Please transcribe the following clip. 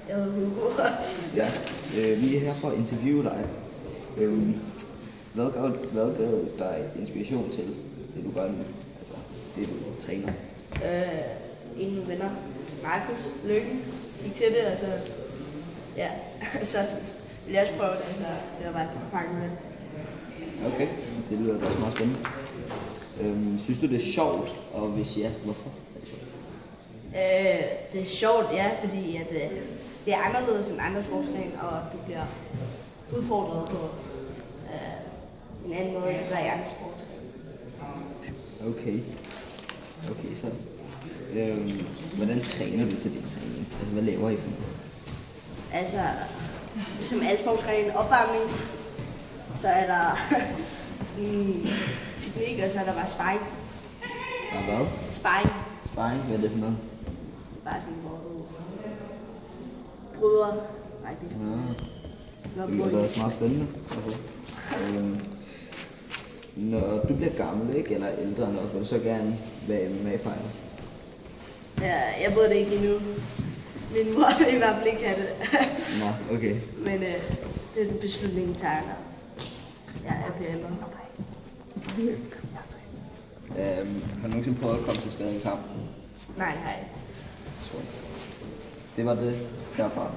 Jeg hedder Hugo. Ja, vi er her for at interviewe dig. Hvad gav dig inspiration til det, du gør nu? Altså, det du træner? En af mine venner, Markus Lykken, gik til det, og så, ja, så ville jeg også prøve det, altså, det var bare sådan erfaring med det. Okay, det lyder da også meget spændende. Synes du, det er sjovt, og hvis ja, hvorfor er det sjovt? Det er sjovt, ja, fordi at, det er anderledes end andre sportsgrene, og du bliver udfordret på en anden måde, end der er i andre sportsgrene. Okay, så hvordan træner du til din træning? Altså, hvad laver I for noget? Altså, som alle sportsgrene opvarmning, så er der sådan teknik, og så er der bare sparring. Og hvad? Sparring. Sparring? Hvad er det for noget? Bare sådan, hvor du bryder. Det lyder også meget spændende. Når du bliver gammel, ikke, eller ældre nok, vil du så gerne være MMA-fighter? Ja, jeg ved det ikke endnu. Min mor vil i hvert fald ikke have det. Nå, okay. Men det er den beslutning, jeg tager, når jeg bliver ældre. Har du nogensinde prøvet at komme til skade i kamp? Nej, nej. Det var det herfra.